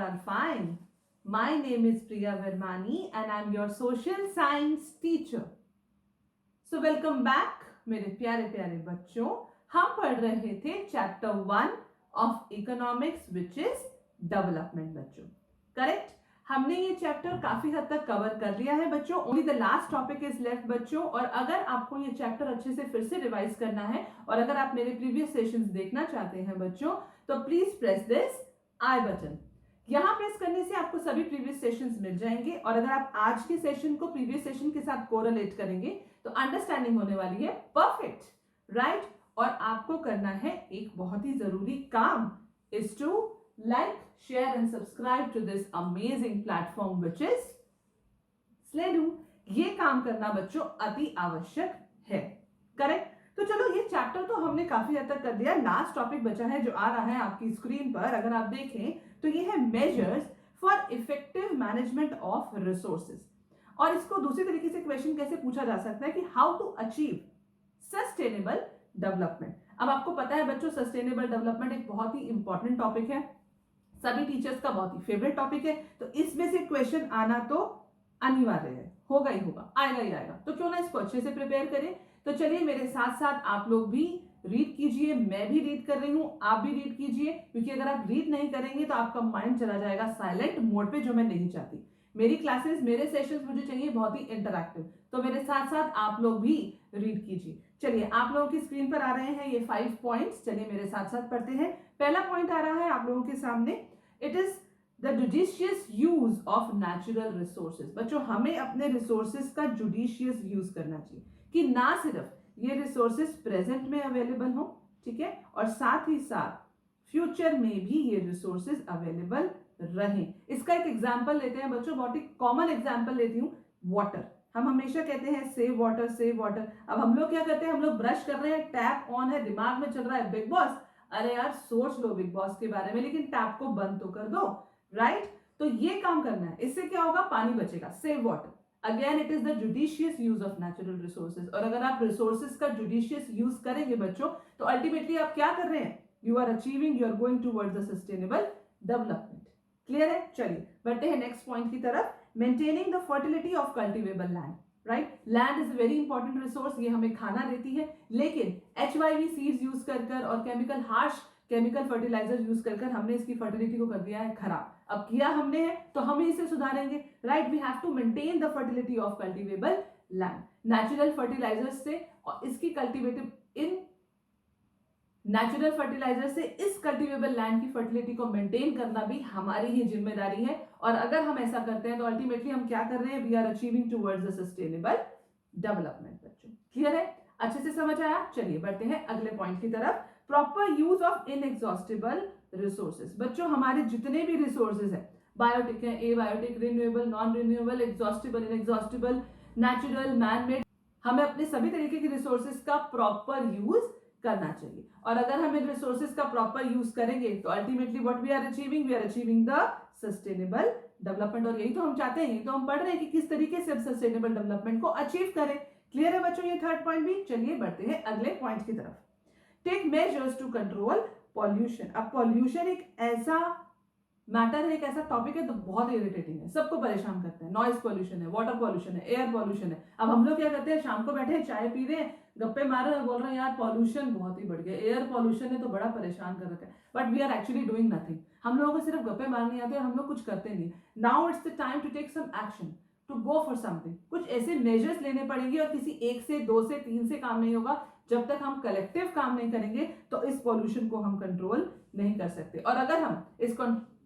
are fine. My name is Priya Vermani and I'm your social science teacher. So welcome back मेरे प्यारे प्यारे बच्चों. हम पढ़ रहे थे chapter 1 of economics which is development बच्चों. करेक्ट. हमने ये चैप्टर काफी हद तक कवर कर लिया है बच्चों. Only the last topic is left बच्चों. और अगर आपको ये चैप्टर अच्छे से फिर से रिवाइज करना है और अगर आप मेरे प्रीवियस सेशंस देखना चाहते हैं बच्चों, तो please press this I button. यहां प्रेस करने से आपको सभी प्रीवियस सेशंस मिल जाएंगे और अगर आप आज के सेशन को प्रीवियस सेशन के साथ कोरिलेट करेंगे तो अंडरस्टैंडिंग होने वाली है परफेक्ट. राइट. और आपको करना है एक बहुत ही जरूरी काम, is to like, share and subscribe to this amazing platform which is Slido. ये काम करना बच्चों अति आवश्यक है. करेक्ट. तो चलो ये चैप्टर तो हमने काफी हद तक कर दिया. लास्ट टॉपिक बचा है जो आ रहा है आपकी स्क्रीन पर. अगर आप देखें तो ये है measures for effective management of resources. और इसको दूसरी तरीके से क्वेश्चन कैसे पूछा जा सकता है कि how to achieve sustainable development. अब आपको पता है बच्चों सस्टेनेबल डेवलपमेंट एक बहुत ही इंपॉर्टेंट टॉपिक है, सभी टीचर्स का बहुत ही फेवरेट टॉपिक है. तो इसमें से क्वेश्चन आना तो अनिवार्य है, होगा ही होगा, आएगा ही आएगा. तो क्यों ना इसको अच्छे से प्रिपेयर करें. तो चलिए मेरे साथ साथ आप लोग भी रीड कीजिए, मैं भी रीड कर रही हूं, आप भी रीड कीजिए, क्योंकि अगर आप रीड नहीं करेंगे तो आपका माइंड चला जाएगा साइलेंट मोड पे, जो मैं नहीं चाहती. मेरी क्लासेस, मेरे सेशंस मुझे चाहिए बहुत ही इंटरैक्टिव. तो मेरे साथ साथ आप लोग भी रीड कीजिए. चलिए आप लोगों की स्क्रीन पर आ रहे हैं ये 5 पॉइंट्स. चलिए मेरे साथ साथ पढ़ते हैं. पहला पॉइंट आ रहा है आप लोगों के सामने. It is the judicious use of natural resources. बच्चों हमें अपने रिसोर्सेज का जुडिशियस यूज करना चाहिए कि ना सिर्फ ये रिसोर्सेज प्रेजेंट में अवेलेबल हो, ठीक है, और साथ ही साथ फ्यूचर में भी ये रिसोर्सेज अवेलेबल रहें. इसका एक एग्जांपल लेते हैं बच्चों, बहुत ही कॉमन एग्जांपल लेती हूँ. वाटर. हम हमेशा कहते हैं सेव वाटर सेव वाटर. अब हम लोग क्या करते हैं, हम लोग ब्रश कर रहे हैं, टैप ऑन है, दिमाग में चल रहा है बिग बॉस. अरे यार सोच लो बिग बॉस के बारे में, लेकिन टैप को बंद तो कर दो. राइट. तो ये काम करना है. इससे क्या होगा, पानी बचेगा. Save water. Again it is the judicious use of natural resources. और अगर आप रिसोर्सेज का जुडिशियस यूज करेंगे बच्चों, तो अल्टीमेटली आप क्या कर रहे हैं, you are achieving, you are going towards the sustainable development. Clear है. चलिए बढ़ते हैं नेक्स्ट पॉइंट की तरफ. Maintaining the fertility of cultivable land. Right. Land is a very important resource. ये हमें खाना देती है, लेकिन HYV सीड्स यूज कर और chemical harsh chemical fertiliser use कर हमने इसकी फर्टिलिटी को कर दिया है खराब. अब किया हमने है तो हम इसे सुधारेंगे. Right. We have to maintain the fertility of cultivable land. Natural fertiliser से और इसकी कल्टिवेटिव इन नेचुरल फर्टिलाइजर से इस कल्टिवेबल लैंड की फर्टिलिटी को मेंटेन करना भी हमारी ही जिम्मेदारी है. और अगर हम ऐसा करते हैं तो अल्टीमेटली हम क्या कर रहे हैं, we are achieving towards the sustainable development. बच्चों क्लियर है, अच्छे से समझ आया. चलिए बढ़ते हैं अगले पॉइंट की तरफ. Proper use of inexhaustible resources. बच्चों हमारे जितने भी रिसोर्सेज है, बायोटिक है, abiotic, renewable, non renewable, exhaustible, inexhaustible, natural, man made, हमें अपने सभी तरीके के रिसोर्सेज का प्रॉपर यूज करना चाहिए. और अगर हम इन रिसोर्सेज का प्रॉपर यूज करेंगे तो ultimately what we are achieving the sustainable development. और यही तो हम चाहते हैं, तो हम पढ़ रहे हैं कि किस तरीके से सस्टेनेबल डेवलपमेंट को अचीव करें. क्लियर है बच्चों ये थर्ड पॉइंट भी. चलिए बढ़ते हैं अगले पॉइंट की तरफ. Take measures to control pollution. अब पॉल्यूशन एक ऐसा मैटर है, एक ऐसा टॉपिक है तो बहुत इरिटेटिंग है, सबको परेशान करते हैं. नॉइज पॉल्यूशन है, वाटर पॉल्यूशन है, एयर पॉल्यूशन है. अब हम लोग क्या करते हैं, शाम को बैठे हैं, चाय पी रहे हैं, गप्पे मार रहे हैं, बोल रहे हैं यार पॉल्यूशन बहुत ही बढ़ गया, एयर पॉल्यूशन ने तो बड़ा परेशान कर रखा है. But we are actually doing nothing. हम लोगों को सिर्फ गप्पे मारने आते हैं और हम लोग कुछ करते नहीं. Now it's the time to take some action, to go for something. कुछ ऐसे मेजर्स लेने पड़ेंगे और किसी एक से, दो से, तीन से काम नहीं होगा. जब तक हम कलेक्टिव काम नहीं करेंगे तो इस पॉल्यूशन को हम कंट्रोल नहीं कर सकते. और अगर हम इस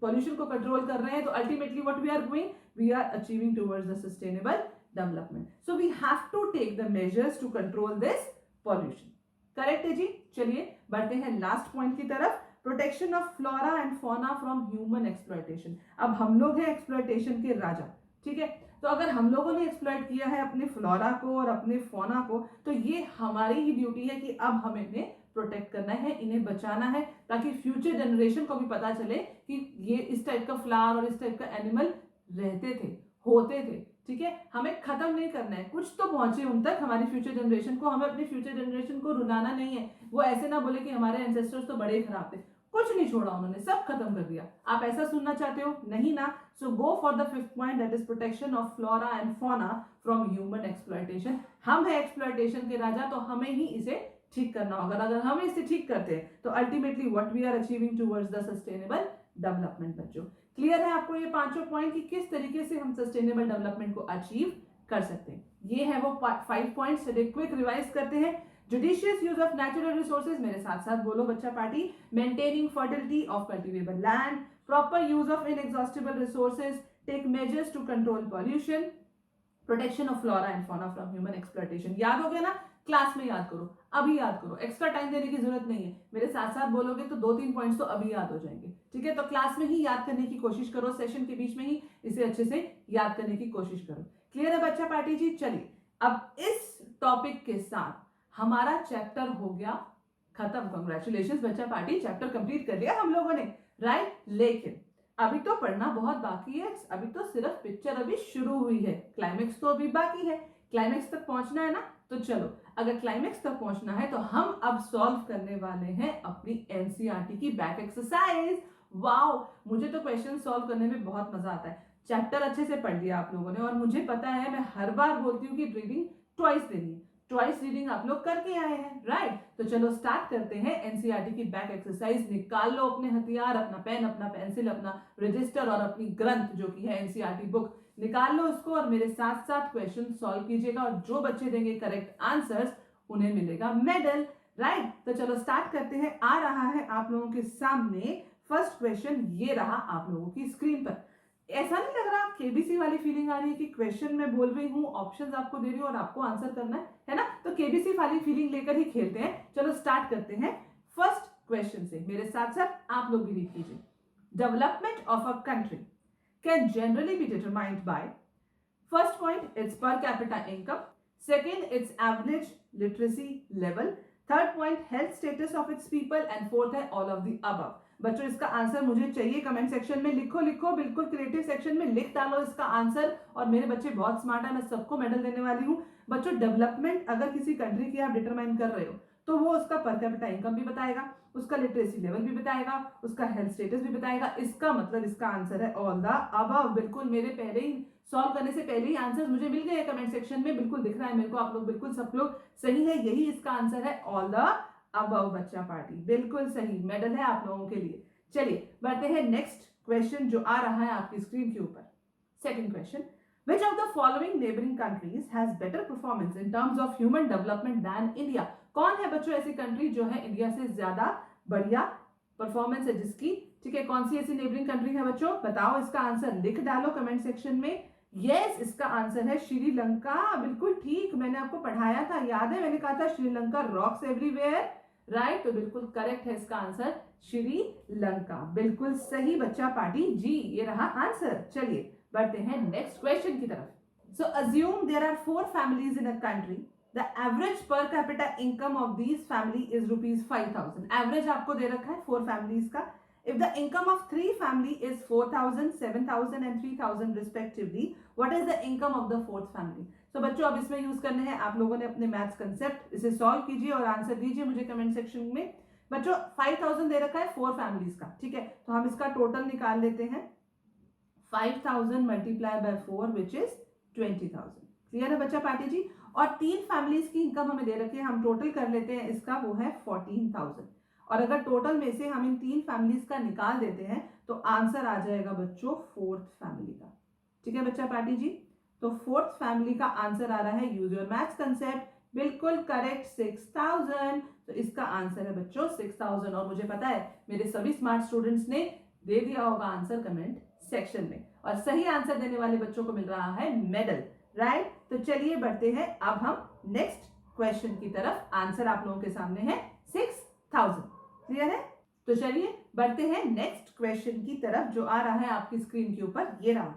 पॉल्यूशन को कंट्रोल कर रहे हैं तो ultimately what we are doing, we are achieving towards the sustainable development. So we have to take the measures to control this pollution. Correct है जी. चलिए बढ़ते हैं लास्ट पॉइंट की तरफ. Protection of flora and fauna from human exploitation. अब हम लोग हैं एक्सप्लॉयटेशन के राजा, ठीक है. तो अगर हम लोगों ने एक्सप्लॉइट किया है अपने फ्लोरा को और अपने फौना को, तो ये हमारी ही ड्यूटी है कि अब हमें इन्हें प्रोटेक्ट करना है, इन्हें बचाना है, ताकि फ्यूचर जनरेशन को भी पता चले कि ये इस टाइप का फ्लावर और इस टाइप का एनिमल रहते थे, होते थे. ठीक है. हमें खत्म नहीं करना है, कुछ तो पहुंचे उन तक, हमारी फ्यूचर जनरेशन को. हमें अपनी फ्यूचर जनरेशन को रुलाना नहीं है. वो ऐसे ना बोले कि हमारे एंसेस्टर्स तो बड़े खराब थे. कुछ नहीं छोड़ा उन्होंने, सब खत्म कर दिया। आप ऐसा सुनना चाहते हो? नहीं ना। So go for the fifth point, that is protection of flora and fauna from human exploitation. हम है एक्सप्लॉयटेशन के राजा, तो हमें ही इसे ठीक करना होगा। अगर हम इसे ठीक करते हैं तो ultimately what we are achieving towards the sustainable development. बच्चों क्लियर है आपको ये पांचों पॉइंट कि किस तरीके से हम सस्टेनेबल डेवलपमेंट को अचीव कर सकते हैं? ये है वो 5 पॉइंट्स। क्विक रिवाइज करते हैं। Judicious use of natural resources, मेरे साथ साथ बोलो बच्चा party. Maintaining fertility of cultivable land, proper use of inexhaustible resources, take measures to control pollution, protection of flora and fauna from human exploitation. याद हो गया ना? क्लास में याद करो, अभी याद करो, एक्स्ट्रा टाइम देने की जरूरत नहीं है। मेरे साथ साथ बोलोगे तो 2-3 पॉइंट्स तो अभी याद हो जाएंगे। ठीक है, तो क्लास में ही याद करने की कोशिश करो, सेशन के बीच में ही इसे अच्छे से याद करने की कोशिश करो। क्लियर है बच्चा पार्टी जी? चलिए अब इस टॉपिक के साथ हमारा चैप्टर हो गया खत्म। कांग्रेचुलेशंस बच्चा पार्टी, चैप्टर कंप्लीट कर लिया हम लोगों ने, राइट। लेकिन अभी तो पढ़ना बहुत बाकी है, अभी तो सिर्फ पिक्चर अभी शुरू हुई है, क्लाइमेक्स तो अभी बाकी है। क्लाइमेक्स तक पहुंचना है ना, तो चलो अगर क्लाइमेक्स तक पहुंचना है तो हम अब सॉल्व करने वाले हैं अपनी एनसीईआरटी की बैक एक्सरसाइज। वाओ, मुझे तो क्वेश्चन सॉल्व करने में बहुत मजा आता है। चैप्टर अच्छे से पढ़ लिया आप लोगों ने, और मुझे पता है, मैं हर बार बोलती हूँ कि रीडिंग ट्वाइस देनी है। ट्वाइस रीडिंग आप लोग करके आए हैं, राइट। तो चलो स्टार्ट करते हैं एनसीईआरटी की बैक एक्सरसाइज। निकाल लो अपने हथियार, अपना पेन, अपना पेंसिल, अपना रजिस्टर और अपनी ग्रंथ जो कि है एनसीईआरटी बुक, निकाल लो उसको और मेरे साथ साथ क्वेश्चन सॉल्व कीजिएगा। और जो बच्चे देंगे करेक्ट आंसर्स उन्हें मिलेगा मेडल, राइट। तो चलो स्टार्ट करते हैं। आ रहा है आप लोगों के सामने फर्स्ट क्वेश्चन, ये रहा आप लोगों की स्क्रीन पर। ऐसा नहीं लग रहा केबीसी वाली फीलिंग आ रही है कि क्वेश्चन मैं बोल रही हूँ, ऑप्शंस आपको दे रही हूँ और आपको आंसर करना है ना? तो केबीसी वाली फीलिंग लेकर ही खेलते हैं। चलो स्टार्ट करते हैं फर्स्ट क्वेश्चन से, मेरे साथ साथ आप लोग भी रीड कीजिए। Development of a country can generally be determined by, first point, its per capita income, second, its average literacy level, third point, health status of its people, and fourth है all of the above। बच्चों इसका answer मुझे चाहिए, comment section में लिखो लिखो, बिल्कुल creative section में लिख डालो इसका आंसर। और मेरे बच्चे बहुत स्मार्ट है, मैं सबको मेडल देने वाली हूँ। बच्चों डेवलपमेंट अगर किसी कंट्री की आप डिटरमाइन कर रहे हो तो वो उसका पर कैपिटा इनकम भी बताएगा, उसका लिटरेसी लेवल भी बताएगा, उसका हेल्थ स्टेटस भी बताएगा। इसका मतलब इसका आंसर है ऑल द अबव। बिल्कुल मेरे पहले ही सॉल्व करने से पहले ही आंसर मुझे मिल गए कमेंट सेक्शन में, बिल्कुल दिख रहा है मेरे को, आप लोग बिल्कुल सब लोग सही है, यही इसका आंसर है ऑल द अबव। बच्चा पार्टी बिल्कुल सही, मेडल है आप लोगों के लिए। चलिए बढ़ते हैं नेक्स्ट क्वेश्चन जो आ रहा है आपकी स्क्रीन के ऊपर। Second question, which of the following neighboring countries has better performance in terms of human development than India? कौन है बच्चों ऐसी कंट्री जो है इंडिया से ज्यादा बढ़िया परफॉर्मेंस है जिसकी? ठीक है, कौन सी ऐसी नेबरिंग कंट्री है बच्चों? बताओ, इसका आंसर लिख डालो कमेंट सेक्शन में। यस, इसका आंसर है श्रीलंका। बिल्कुल ठीक, मैंने आपको पढ़ाया था, याद है? मैंने कहा था श्रीलंका रॉक्स एवरीवेयर, राइट। तो बिल्कुल करेक्ट है इसका आंसर श्रीलंका, बिल्कुल सही बच्चा पार्टी जी, ये रहा आंसर। चलिए बढ़ते हैं नेक्स्ट क्वेश्चन की तरफ। So assume there are 4 families in a country, the average per capita income of these family is ₹5000। Average आपको दे रखा है 4 फैमिलीज का। If the income of 3 family is 4000, 7000 and 3000 respectively, what is the income of the 4th family? तो बच्चों अब इसमें use करने हैं आप लोगों ने अपने मैथ्स कंसेप्ट, इसे सॉल्व कीजिए और आंसर दीजिए मुझे कमेंट सेक्शन में। बच्चों 5000 दे रखा है 4 फैमिलीज का, ठीक है, तो हम इसका टोटल निकाल लेते हैं। 5000 multiply by 4 which is 20000। Clear है बच्चा पार्टी जी? और 3 फैमिलीज की इनकम हमें दे रखी है, हम टोटल कर लेते हैं इसका, वो है 14000। और अगर टोटल में से हम इन 3 फैमिलीज का निकाल देते हैं तो आंसर आ जाएगा बच्चों 4th फैमिली का। ठीक है बच्चा पार्टी जी? तो 4th फैमिली का आंसर आ रहा है, यूज योर मैथ्स कंसेप्ट, बिल्कुल करेक्ट, 6000। तो इसका आंसर है बच्चों 6000। और मुझे पता है मेरे सभी स्मार्ट स्टूडेंट्स ने दे दिया होगा आंसर कमेंट सेक्शन में, और सही आंसर देने वाले बच्चों को मिल रहा है मेडल, राइट। तो चलिए बढ़ते हैं अब हम नेक्स्ट क्वेश्चन की तरफ। आंसर आप लोगों के सामने है 6000। क्लियर है? तो चलिए बढ़ते हैं नेक्स्ट क्वेश्चन की तरफ जो आ रहा है आपकी स्क्रीन के ऊपर, ये रहा।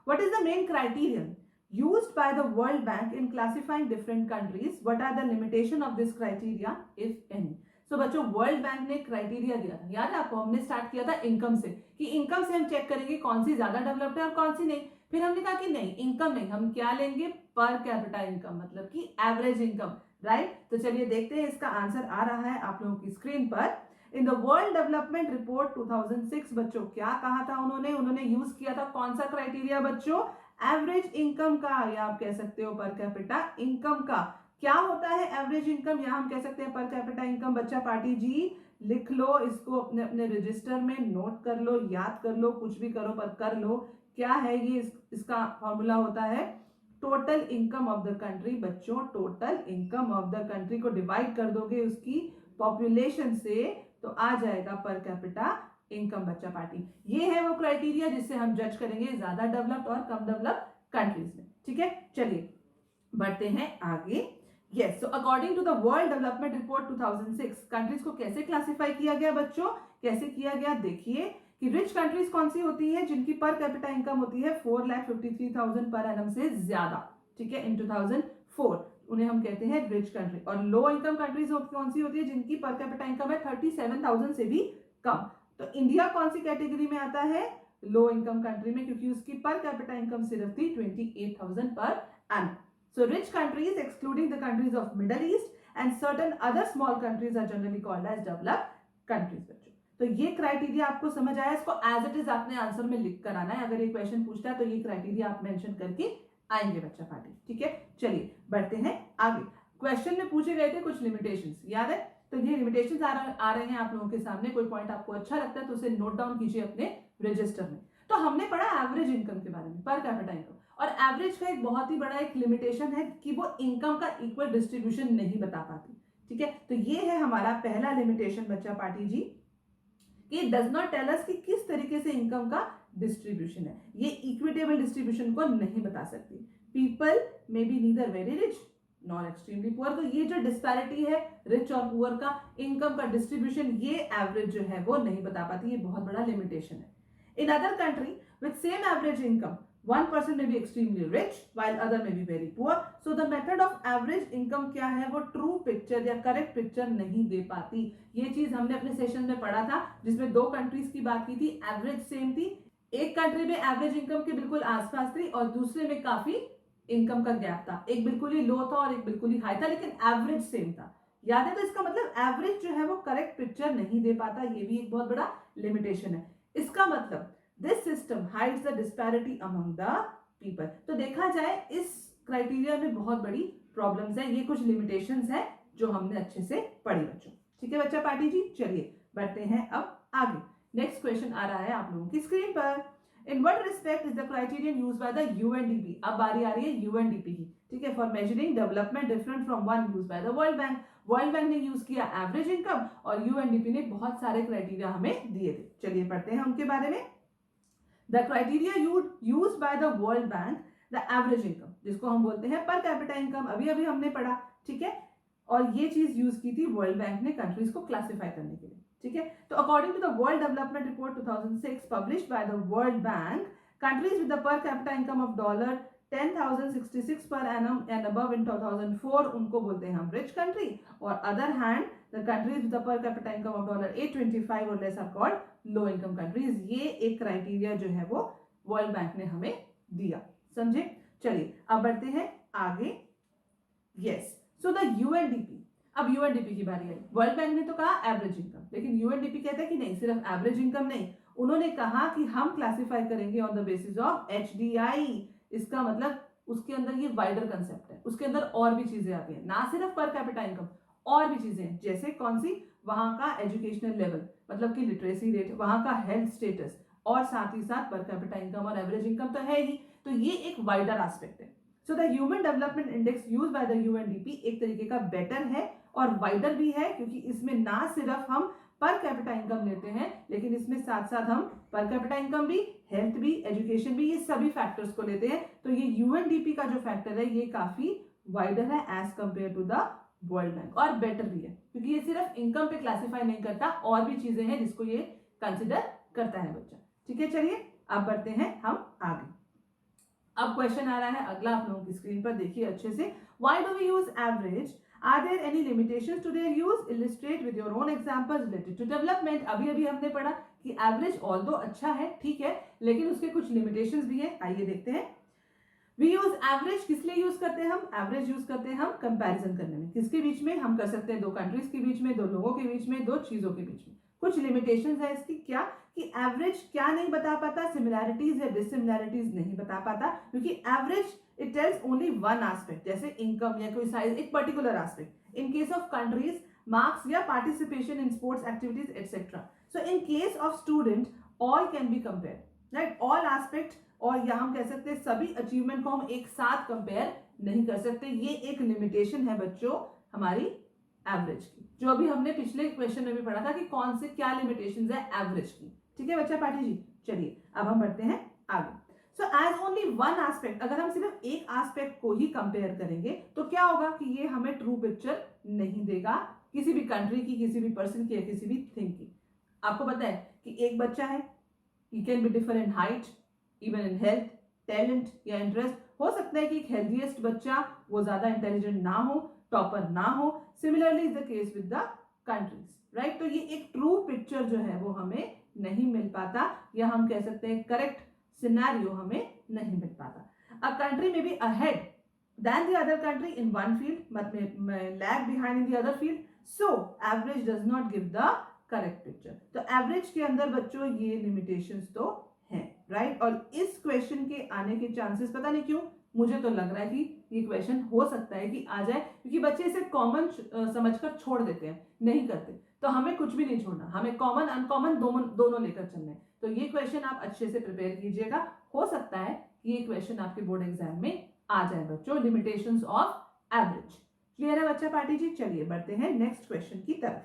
What is the main criterion used by the World Bank in classifying different countries? What are the limitation of this criteria if any? तो बच्चों वर्ल्ड बैंक ने क्राइटेरिया दिया था, याद है आपको? हमने स्टार्ट किया था इनकम से, कि इनकम से हम चेक करेंगे कौन सी ज्यादा डेवलप्ड है और कौन सी नहीं। फिर हमने कहा कि नहीं, इनकम नहीं, हम क्या लेंगे? पर कैपिटा इनकम, मतलब कि एवरेज इनकम, राइट। तो चलिए देखते हैं, इसका आंसर आ रहा है आप लोगों की स्क्रीन पर। In the world development report 2006 बच्चों क्या कहा था उन्होंने यूज किया था कौन सा क्राइटेरिया बच्चों, एवरेज इनकम का, या आप कह सकते हो पर कैपिटा इनकम का। क्या होता है एवरेज इनकम, या हम कह सकते हैं पर कैपिटा इनकम। बच्चा पार्टी जी लिख लो इसको, अपने अपने रजिस्टर में नोट कर लो, याद कर लो, कुछ भी करो पर कर लो। क्या है ये, इसका फॉर्मूला होता है total income of the country. बच्चों total income of the country को डिवाइड कर दोगे उसकी पॉपुलेशन से तो आ जाएगा पर कैपिटा इनकम। बच्चा पार्टी ये है वो क्राइटेरिया जिससे हम जज करेंगे ज्यादा डेवलप्ड और कम डेवलप्ड कंट्रीज में। ठीक है, चलिए बढ़ते हैं आगे। Yes, so according to the world development report 2006 countries को कैसे क्लासिफाई किया गया बच्चों, कैसे किया गया देखिए कि रिच कंट्रीज कौन सी होती है जिनकी पर कैपिटा इनकम होती है 4,53,000 पर एनम से ज्यादा। ठीक है, इन 2004 उन्हें हम कहते हैं रिच कंट्री। और लो इनकम कंट्रीज कौन सी होती है जिनकी पर कैपिटा इनकम है 37,000 से भी कम। तो इंडिया कौन सी कैटेगरी में आता है, लो इनकम कंट्री में, क्योंकि उसकी पर कैपिटा इनकम सिर्फ थी 28,000 per annum. So rich countries, excluding the countries of Middle East and certain other small countries, are generally called as developed countries. बच्चों तो ये क्राइटेरिया आपको समझ आया, इसको एज इट इज आपने आंसर में लिख कर आना है। अगर ये क्वेश्चन पूछता है तो ये क्राइटेरिया आप मेंशन करके आएंगे बच्चा पार्टी। ठीक है, चलिए बढ़ते हैं आगे। क्वेश्चन में पूछे गए थे कुछ लिमिटेशंस, याद है? तो ये लिमिटेशंस आ रहे हैं आप लोगों के सामने। कोई पॉइंट आपको अच्छा लगता है तो उसे नोट डाउन कीजिए अपने रजिस्टर में। तो हमने पढ़ा एवरेज इनकम के बारे में, पर कैपिटा इनकम। और एवरेज का एक बहुत ही बड़ा एक लिमिटेशन है कि वो इनकम का इक्वल डिस्ट्रीब्यूशन नहीं बता पाती। ठीक है, तो ये है हमारा पहला लिमिटेशन बच्चा पार्टी जी, कि डज नॉट टेल अस कि किस तरीके से इनकम का डिस्ट्रीब्यूशन है। ये इक्विटेबल डिस्ट्रीब्यूशन को नहीं बता सकती। People may be neither very rich nor extremely poor. तो ये जो डिस्पैरिटी है रिच और पुअर का इनकम का डिस्ट्रीब्यूशन, ये एवरेज जो है वो नहीं बता पाती। ये बहुत बड़ा लिमिटेशन है। In other country with same average income, one person may be extremely rich while other may be very poor. So the method of average income क्या है, वो true picture या correct picture नहीं दे पाती। ये चीज हमने अपने सेशन में पढ़ा था जिसमें दो कंट्रीज की बात की थी, एवरेज सेम थी। एक कंट्री में एवरेज इनकम के बिल्कुल आसपास थी और दूसरे में काफी इनकम का गैप था। एक बिल्कुल ही लो था और एक बिल्कुल ही हाई था, लेकिन एवरेज सेम था। याद है? तो इसका मतलब एवरेज जो है वो करेक्ट पिक्चर नहीं दे पाता। ये भी एक बहुत बड़ा लिमिटेशन है। इसका मतलब This system hides the disparity among the people. तो देखा जाए इस क्राइटेरिया में बहुत बड़ी प्रॉब्लम्स है। ये कुछ लिमिटेशंस हैं जो हमने अच्छे से पढ़ी बच्चों। ठीक है बच्चा पार्टी जी, चलिए बढ़ते हैं अब आगे। नेक्स्ट क्वेश्चन आ रहा है आप लोगों की स्क्रीन पर। In what respect is the criterion used by the UNDP. अब बारी आ रही है यूएनडीपी की। ठीक है, for measuring development different from one used by the world bank. World Bank ने यूज किया एवरेज इनकम और यूएनडीपी ने बहुत सारे क्राइटेरिया हमें दिए थे। चलिए पढ़ते हैं उनके बारे में। The criteria used by the World Bank, the average income, जिसको हम बोलते हैं पर कैपिटा इनकम, अभी हमने पढ़ा। ठीक है, और ये चीज यूज की थी वर्ल्ड बैंक ने कंट्रीज को क्लासिफाई करने के लिए। ठीक है, तो according to the world development report 2006 published by the world Bank, countries with the per capita income of $10,066 per annum and above in 2004 उनको बोलते हैं हम रिच कंट्री। और other hand the countries with the per capita income of $825 और less are called low income countries. ये एक criteria जो है वो वर्ल्ड बैंक ने हमें दिया। समझे? चलिए अब बढ़ते हैं आगे। Yes, so the UNDP. अब यूएनडीपी की बारी आई। वर्ल्ड बैंक ने तो कहा एवरेज इनकम, लेकिन यूएनडीपी कहता है कि नहीं, सिर्फ एवरेज इनकम नहीं, उन्होंने कहा कि हम क्लासिफाई करेंगे on the basis of HDI. इसका मतलब उसके अंदर ये वाइडर कंसेप्ट है, उसके अंदर और भी चीजें आती हैं, ना सिर्फ पर कैपिटा इनकम, और भी चीजें हैं। जैसे कौन सी? वहां का एजुकेशनल लेवल, मतलब कि लिटरेसी रेट, वहां का हेल्थ स्टेटस, और साथ ही साथ पर कैपिटा इनकम और एवरेज इनकम तो है ही। तो ये एक वाइडर एस्पेक्ट है। So the human development index used by the UNDP एक तरीके का बेटर है और वाइडर भी है, क्योंकि इसमें ना सिर्फ हम पर कैपिटा इनकम लेते हैं, लेकिन इसमें साथ साथ हम पर कैपिटा इनकम भी, हेल्थ भी, एजुकेशन भी, ये सभी फैक्टर्स को लेते हैं। तो ये यूएनडीपी का जो फैक्टर है ये काफी वाइडर है as compare to the world bank, और बेटर भी है क्योंकि ये सिर्फ इनकम पे क्लासिफाई नहीं करता, और भी चीजें हैं जिसको ये कंसिडर करता है बच्चा। ठीक है, चलिए अब बढ़ते हैं हम आगे। अब क्वेश्चन आ रहा है अगला आप लोगों की स्क्रीन पर, देखिए अच्छे से। Why do we use average? Are there any limitations to their use? Illustrate with your own examples related to development. अभी हमने पढ़ा कि एवरेज ऑल्दो अच्छा है, ठीक है, लेकिन उसके कुछ लिमिटेशंस भी है। आइए देखते हैं। वी यूज एवरेज किस लिए यूज करते हैं? हम एवरेज यूज करते हैं हम कंपैरिजन करने में। किसके बीच में? हम कर सकते हैं दो कंट्रीज के बीच में, दो लोगों के बीच में, दो चीजों के बीच में। कुछ लिमिटेशंस है इसकी, क्या कि एवरेज क्या नहीं बता पाता, सिमिलैरिटीज या डिसिमिलैरिटीज नहीं बता पाता, क्योंकि average it tells only one aspect, जैसे इनकम या कोई साइज, एक particular aspect. In case of countries, marks या participation in sports activities etc. So in case of student all can be compared, right? all aspect, और या हम कह सकते हैं सभी अचीवमेंट को हम एक साथ कंपेयर नहीं कर सकते. ये एक लिमिटेशन है बच्चों हमारी एवरेज की, जो अभी हमने पिछले क्वेश्चन में भी पढ़ा था कि कौन से क्या लिमिटेशंस है एवरेज की. ठीक है बच्चा पाठी जी, चलिए अब हम बढ़ते हैं आगे. So as only one aspect, अगर हम सिर्फ एक एस्पेक्ट को ही कंपेयर करेंगे तो क्या होगा कि ये हमें ट्रू पिक्चर नहीं देगा किसी भी कंट्री की, किसी भी पर्सन की या किसी भी थिंग की. आपको पता है कि एक बच्चा है, he can be differ in height, even in health, talent या इंटरेस्ट. हो सकता है कि एक हेल्थीएस्ट बच्चा वो ज्यादा इंटेलिजेंट ना हो, टॉपर ना हो. Similarly is the case with the countries, right? तो ये एक ट्रू पिक्चर जो है वो हमें नहीं मिल पाता, या हम कह सकते हैं करेक्ट सिनेरियो हमें नहीं मिल पाता. अ कंट्री में be ahead than the other country in one field but may lag behind in the other field, so average does not give the correct picture. तो average के अंदर बच्चों ये limitations तो हैं, right? और इस क्वेश्चन के आने के चांसेस पता नहीं क्यों मुझे तो लग रहा है कि ये क्वेश्चन हो सकता है कि आ जाए, क्योंकि बच्चे इसे कॉमन समझकर छोड़ देते हैं, नहीं करते. तो हमें कुछ भी नहीं छोड़ना, हमें कॉमन अनकॉमन दोनों लेकर चलना है. तो ये क्वेश्चन आप अच्छे से प्रिपेयर कीजिएगा. हो सकता है कि ये क्वेश्चन आपके बोर्ड एग्जाम में आ जाए बच्चों, लिमिटेशंस ऑफ एवरेज. क्लियर है बच्चा पार्टी जी? चलिए बढ़ते हैं नेक्स्ट क्वेश्चन की तरफ.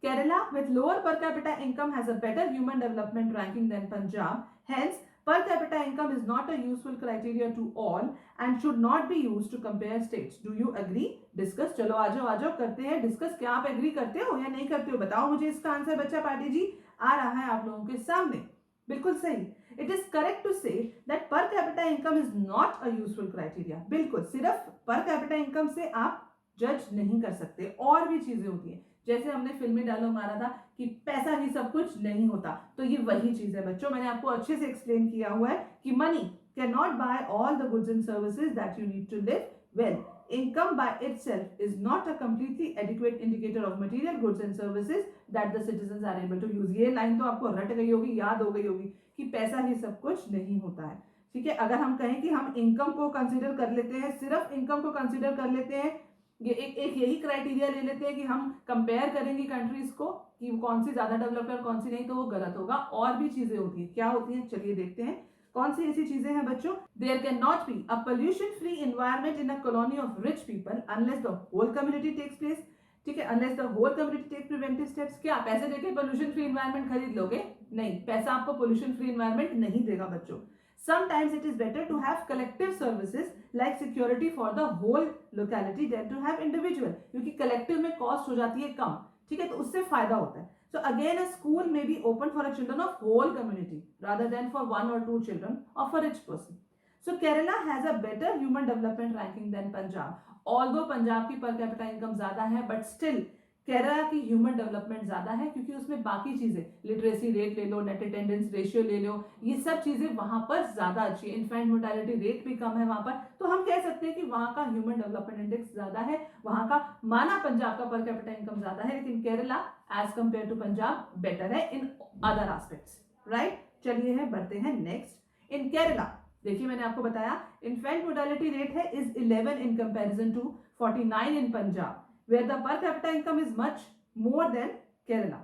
Kerala with lower per capita income has a better human development ranking than Punjab. Hence, per capita income is not a useful criteria to all and should not be used to compare states. Do you agree? Discuss. चलो आ जाओ करते हैं discuss. क्या आप agree करते हो या नहीं करते हो? बताओ मुझे इसका आंसर बच्चा पार्टी जी. आ रहा है आप लोगों के सामने. बिल्कुल सही. It is correct to say that per capita income is not a useful criteria. बिल्कुल, सिर्फ per capita income से आप जज नहीं कर सकते, और भी चीजें होती हैं. जैसे हमने फिल्मी डायलॉग मारा था कि पैसा ही सब कुछ नहीं होता, तो ये वही चीज है बच्चों. मैंने आपको अच्छे से एक्सप्लेन किया हुआ है कि money can not buy all the goods and services that you need to live well. Income by itself is not a completely adequate indicator of material goods and services that the citizens are able to use. ये line तो आपको रट गई होगी, याद हो गई होगी कि पैसा ही सब कुछ नहीं होता है. ठीक है, अगर हम कहें कि हम इनकम को कंसीडर कर लेते हैं, सिर्फ इनकम को कंसीडर कर लेते हैं, ये एक यही क्राइटेरिया ले लेते हैं कि हम कंपेयर करेंगे कंट्रीज को कि कौन सी ज्यादा डेवलप्ड है और कौन सी नहीं, तो वो गलत होगा. और भी चीजें होती हैं. क्या होती हैं चलिए देखते हैं कौन सी ऐसी चीजें हैं बच्चों. There can not be a pollution free environment in a colony of rich people unless the whole community takes place. ठीक है, unless the whole community takes preventive steps. क्या पैसे देके पोल्यूशन फ्री एनवायरनमेंट खरीद लोगे? नहीं, पैसा आपको पोल्यूशन फ्री एनवायरनमेंट नहीं देगा बच्चों. Sometimes it is better to have collective services like security for the whole locality than to have individual, क्योंकि collective में cost हो जाती है कम. ठीक है, तो उससे फायदा होता है. So again, a school may be open for a children of whole community rather than for one or two children of a rich person. So Kerala has a better human development ranking than Punjab. Although Punjab की per capita income ज्यादा है, but still Kerala की human development ज्यादा है, क्योंकि उसमें बाकी चीजें, लिटरेसी रेट ले लो, नेट अटेंडेंस रेशियो ले लो, ये सब चीजें वहां पर ज्यादा अच्छी है. इनफैक्ट मोर्टेलिटी रेट भी कम है वहां पर. तो हम कह सकते हैं कि वहां का ह्यूमन डेवलपमेंट इंडेक्स ज्यादा है. वहां का माना पंजाब का पर कैपिटा इनकम ज्यादा है, लेकिन Kerala as compare to Punjab better है इन अदर एस्पेक्ट्स. राइट, चलिए है बढ़ते हैं नेक्स्ट. इन केरला देखिए मैंने आपको बताया इनफैक्ट मोर्टेलिटी रेट है is 11 in comparison to 49 in Punjab, where the per capita income is much more than Kerala.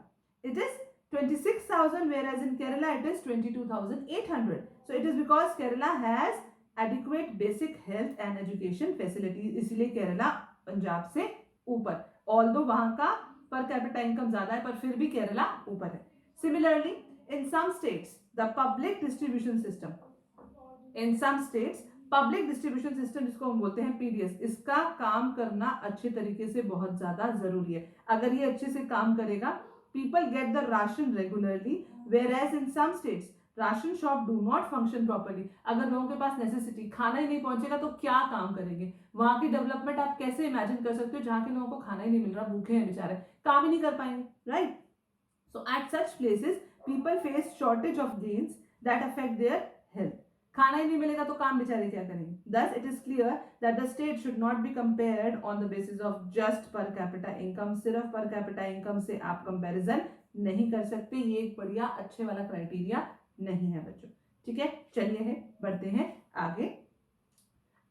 It is 26,000, whereas in Kerala it is 22,800. So it is because Kerala has adequate basic health and education facilities, इसलिए केरला पंजाब से ऊपर. Although वहाँ का per capita income ज़्यादा है, पर फिर भी केरला ऊपर है. Similarly, in some states, the public distribution system, in some states public distribution system जिसको हम बोलते हैं पीडीएस, इसका काम करना अच्छे तरीके से बहुत ज्यादा जरूरी है. अगर ये अच्छे से काम करेगा, people get the ration regularly, whereas in some states ration shop do not function properly. अगर लोगों के पास नेसेसिटी खाना ही नहीं पहुंचेगा तो क्या काम करेंगे? वहां की डेवलपमेंट आप कैसे इमेजिन कर सकते हो जहां के लोगों को खाना ही नहीं मिल रहा, भूखे हैं बेचारे, काम ही नहीं कर पाएंगे. Right, so at such places people face shortage of gains that affect their health. खाना ही नहीं मिलेगा तो काम बेचारे क्या करेंगे? Thus, it is clear that the state should not be compared on the basis of just per capita income. सिर्फ per capita income से आप कंपैरिजन नहीं कर सकते। ये एक बढ़िया अच्छे वाला क्राइटेरिया नहीं है बच्चों। ठीक है, चलिए बढ़ते हैं आगे।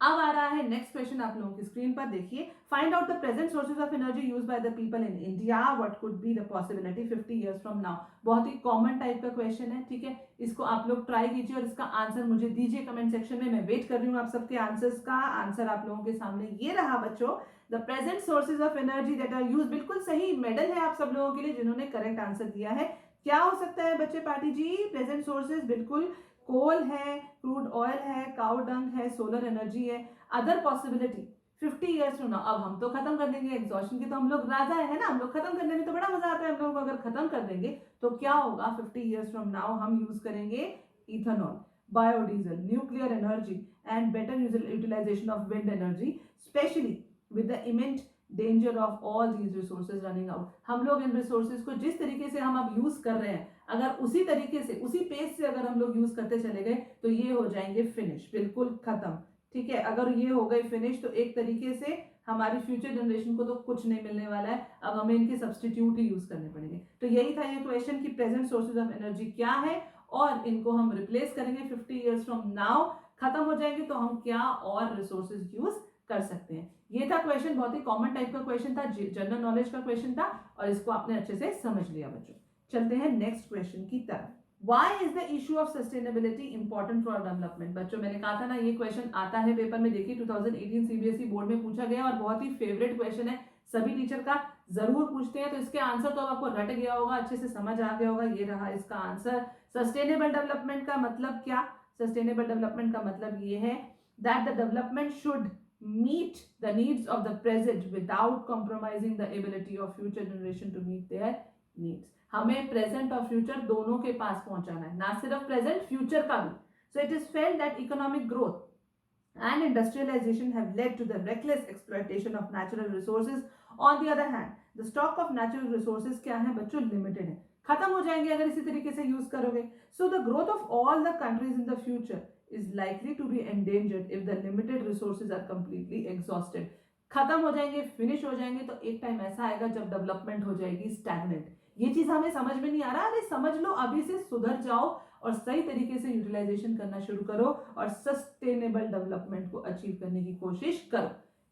अब आ रहा है नेक्स्ट क्वेश्चन आप लोगों की स्क्रीन पर देखिए। Find out the present sources of energy used by the people in India, what could be the possibility 50 years from now. बहुत ही कॉमन टाइप का क्वेश्चन है। ठीक है, इसको आप लोग ट्राई कीजिए और इसका आंसर मुझे दीजिए कमेंट सेक्शन में। मैं वेट कर रही हूँ आप सबके आंसर्स का। आंसर आप लोगों के सामने ये रहा बच्चों, the present sources of energy that are use. बिल्कुल सही, मेडल है आप सब लोगों के लिए जिन्होंने करेक्ट आंसर दिया है। क्या हो सकता है बच्चे पार्टी जी? प्रेजेंट सोर्सेज बिल्कुल कोल है, क्रूड ऑयल है, काउ डंग है, सोलर एनर्जी है। Other possibility 50 years from now. अब हम तो खत्म कर देंगे एग्जॉशन की, तो हम लोग राजा है ना, हम लोग खत्म करने में तो बड़ा मजा आता है हम लोग को। अगर खत्म कर देंगे तो क्या होगा? 50 इयर्स फ्रॉम नाउ हम यूज करेंगे ethanol, biodiesel, nuclear energy and better utilization of wind energy, specially with the immense danger of all these resources running out. हम लोग इन रिसोर्सेज को जिस तरीके से हम अब यूज कर रहे हैं, अगर उसी तरीके से उसी पेस से अगर हम लोग यूज करते चले गए तो ये हो जाएंगे फिनिश, बिल्कुल खत्म। ठीक है, अगर ये हो गए फिनिश तो एक तरीके से हमारी फ्यूचर जनरेशन को तो कुछ नहीं मिलने वाला है। अब हमें इनके सब्सटीट्यूट ही यूज करने पड़ेंगे। तो यही था ये क्वेश्चन कि प्रेजेंट सोर्सेज ऑफ एनर्जी क्या है और इनको हम रिप्लेस करेंगे 50 इयर्स फ्रॉम नाउ, खत्म हो जाएंगे तो हम क्या और रिसोर्सेज यूज कर सकते हैं। ये था क्वेश्चन, बहुत ही कॉमन टाइप का क्वेश्चन था, जनरल नॉलेज का क्वेश्चन था और इसको आपने अच्छे से समझ लिया बच्चों। चलते हैं नेक्स्ट क्वेश्चन की तरफ। Why is the issue of sustainability important for development? बच्चों मैंने कहा था ना ये क्वेश्चन आता है पेपर में। देखिए 2018 सीबीएसई बोर्ड में पूछा गया और बहुत ही फेवरेट क्वेश्चन है सभी टीचर का, जरूर पूछते हैं। तो इसके आंसर तो आपको रट गया होगा, अच्छे से समझ आ गया होगा। ये रहा इसका आंसर। सस्टेनेबल डेवलपमेंट का मतलब क्या? सस्टेनेबल डेवलपमेंट का मतलब ये है that the development should meet the needs of the present without compromising the ability of future generation to meet their needs. हमें प्रेजेंट और फ्यूचर दोनों के पास पहुंचाना है, ना सिर्फ प्रेजेंट, फ्यूचर का भी। So it is felt that economic growth and industrialization have led to the reckless exploitation of natural resources. On the other hand the stock of natural resources क्या है बच्चों? लिमिटेड है, खत्म हो जाएंगे अगर इसी तरीके से यूज करोगे। So the growth of all the countries in the future is likely to be endangered if the limited resources are completely exhausted. खत्म हो जाएंगे, फिनिश हो जाएंगे तो एक टाइम ऐसा आएगा जब डेवलपमेंट हो जाएगी स्टैग्नेंट। ये चीज हमें समझ में नहीं आ रहा। अरे समझ लो, अभी से सुधर जाओ और सही तरीके से यूटिलाइजेशन करना शुरू करो और सस्टेनेबल डेवलपमेंट को अचीव करने की कोशिश करो।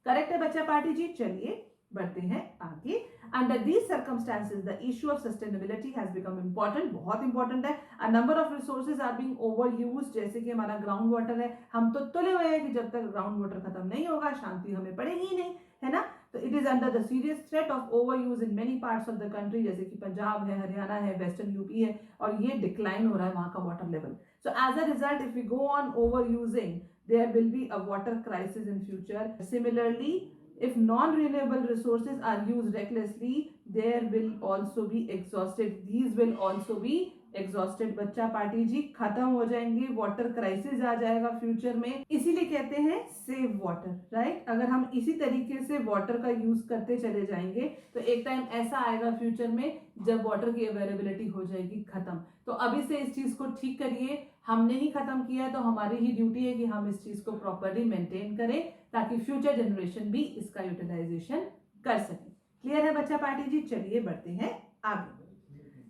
करेक्ट है बच्चा पार्टी जी? चलिए बढ़ते हैं आगे। Under these circumstances the issue of sustainability has become important, बहुत इंपॉर्टेंट है। A number of resources are being over used, जैसे कि हमारा ग्राउंड वाटर है। हम तो तुले हुए हैं कि जब तक ग्राउंड वाटर खत्म नहीं होगा शांति हमें पड़ेगी ही नहीं, है ना। तो it is under the serious threat of over use in many parts of the country, जैसे कि पंजाब है, हरियाणा है, वेस्टर्न यूपी है, और ये डिक्लाइन हो रहा है वहां का water level. So as a result if we go on over using there will be a water crisis in future. Similarly, if non-renewable resources are used recklessly, there will also be exhausted. These will also be exhausted. बच्चा party जी, खत्म हो जाएंगे, water crisis आ जाएगा future में। इसीलिए कहते हैं save water, right. अगर हम इसी तरीके से वाटर का यूज करते चले जाएंगे तो एक टाइम ऐसा आएगा फ्यूचर में जब वाटर की अवेलेबिलिटी हो जाएगी खत्म। तो अभी से इस चीज को ठीक करिए। हमने ही खत्म किया है तो हमारी ही ड्यूटी है कि हम इस चीज को प्रॉपरली मेंटेन करें ताकि फ्यूचर जनरेशन भी इसका यूटिलाइजेशन कर सके। क्लियर है बच्चा पार्टी जी? चलिए बढ़ते हैं आगे।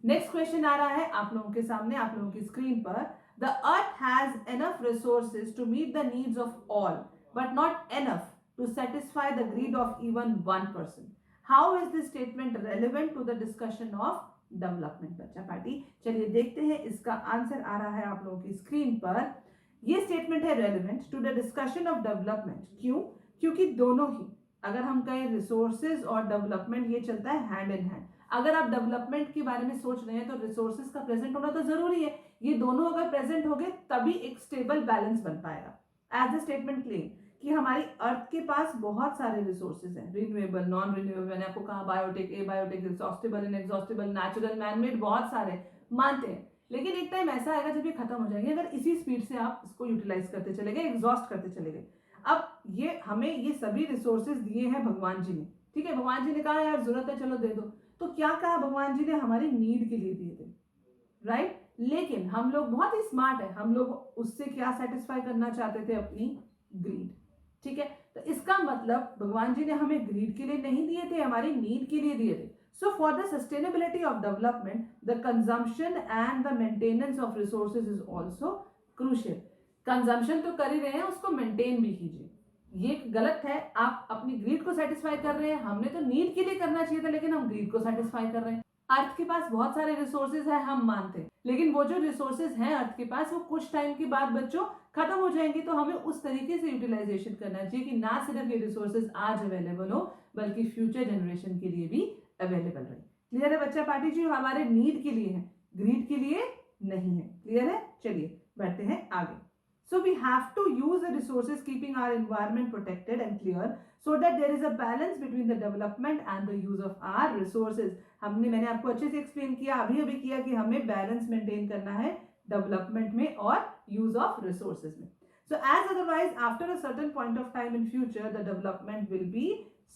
नेक्स्ट क्वेश्चन आ रहा है आप लोगों के सामने, आप लोगों की स्क्रीन पर। The earth has enough resources to meet the needs of all but not enough to satisfy the greed of even one person. How is this statement relevant to the discussion of development? बच्चा party चलिए देखते हैं। इसका answer आ रहा है आप लोगों की स्क्रीन पर। ये स्टेटमेंट है relevant to the discussion of development. क्यों? क्योंकि दोनों ही, अगर हम कहें रिसोर्सेज और डेवलपमेंट, ये चलता है हैंड इन हैंड। अगर आप डेवलपमेंट के बारे में सोच रहे हैं तो रिसोर्सेज का प्रेजेंट होना तो जरूरी है। ये दोनों अगर प्रेजेंट हो गए तभी एक स्टेबल बैलेंस बन पाएगा। एज द स्टेटमेंट क्लेम कि हमारी अर्थ के पास बहुत सारे रिसोर्सेज हैं, रिन्यूएबल, नॉन रिन्यूएबल, मैंने आपको कहा biotic, abiotic, exhaustible, inexhaustible, natural, manmade, बहुत सारे मानते हैं। लेकिन एक टाइम ऐसा आएगा जब ये खत्म हो जाएंगे अगर इसी स्पीड से आप इसको यूटिलाइज करते चले गए, एग्जॉस्ट करते चले गए। अब ये हमें ये सभी रिसोर्सेज दिए हैं भगवान जी ने, ठीक है। भगवान जी ने कहा यार जरूरत है चलो दे दो, तो क्या कहा भगवान जी ने? हमारी नीड के लिए दिए थे, राइट। लेकिन हम लोग बहुत ही स्मार्ट है, हम लोग उससे क्या सेटिस्फाई करना चाहते थे? अपनी ग्रीड, ठीक है। तो इसका मतलब भगवान जी ने हमें ग्रीड के लिए नहीं दिए थे, हमारी नीड के लिए दिए थे। So for the sustainability of development, the consumption and the maintenance of resources is also crucial. Consumption तो कर ही रहे हैं, उसको मेंटेन भी कीजिए. ये गलत है. आप अपनी ग्रीड को सेटिस्फाई कर रहे हैं. हमने तो नीड के लिए करना चाहिए था, लेकिन हम ग्रीड को सेटिस्फाई कर रहे हैं. अर्थ के पास बहुत सारे रिसोर्सेज है, हम मानते हैं, लेकिन वो जो रिसोर्सेज हैं अर्थ के पास, वो कुछ टाइम के बाद बच्चों खत्म हो जाएंगे. तो हमें उस तरीके से यूटिलाइजेशन करना चाहिए कि ना सिर्फ ये रिसोर्सेज आज अवेलेबल हो, बल्कि फ्यूचर जनरेशन के लिए भी अवेलेबल रहे. क्लियर है बच्चा पार्टी जी? हमारे नीड के लिए है, ग्रीड के लिए नहीं है. क्लियर है? चलिए बढ़ते हैं आगे. So we have to use the resources keeping our environment protected and clear so that there is a balance between the development and the use of our resources. मैंने आपको अच्छे से एक्सप्लेन किया, अभी किया कि हमें बैलेंस मेंटेन करना है डेवलपमेंट में और यूज ऑफ रिसोर्सेज में. So as otherwise after a certain point of time in future the development will be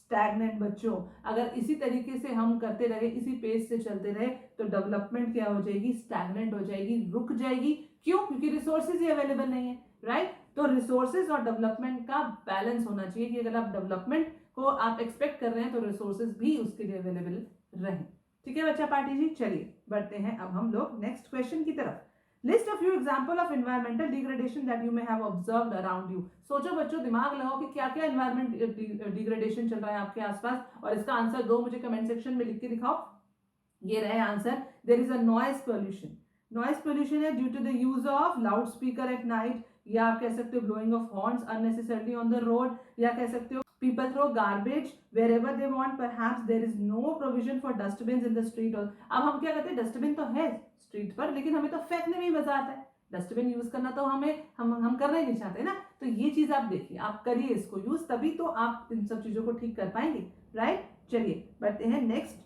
stagnant. बच्चों अगर इसी तरीके से हम करते रहे, इसी पेस से चलते रहे, तो डेवलपमेंट क्या हो जाएगी? स्टैग्नेंट हो जाएगी, रुक जाएगी. क्यों? क्योंकि रिसोर्सेज ही अवेलेबल नहीं है. राइट? तो रिसोर्सेज और डेवलपमेंट का बैलेंस होना चाहिए कि अगर आप डेवलपमेंट को आप एक्सपेक्ट कर रहे हैं तो रिसोर्सेज भी उसके लिए अवेलेबल रहें. ठीक है बच्चा पार्टी जी? चलिए बढ़ते हैं अब हम लोग नेक्स्ट क्वेश्चन की तरफ. List a few example of environmental degradation that you may have observed around you. सोचो बच्चों, दिमाग लगाओ कि क्या क्या एनवायरमेंट डिग्रेडेशन चल रहा है आपके आसपास, और इसका आंसर दो मुझे कमेंट सेक्शन में लिख के दिखाओ. ये रहे answer. There is a noise pollution. Noise pollution है due to the use of loudspeaker at night, या आप कह सकते हो blowing of horns unnecessarily on the road, या कह सकते हो people throw garbage wherever they want. Perhaps there is no provision for dustbins in the street. और अब हम क्या करते हैं, डस्टबिन तो है स्ट्रीट पर, लेकिन हमें तो फेंकने में ही मजा आता है. डस्टबिन यूज करना तो हम करना ही नहीं चाहते ना. तो ये चीज आप देखिए, आप करिए इसको यूज, तभी तो आप इन सब चीजों को ठीक कर पाएंगे. राइट? चलिए बढ़ते हैं next.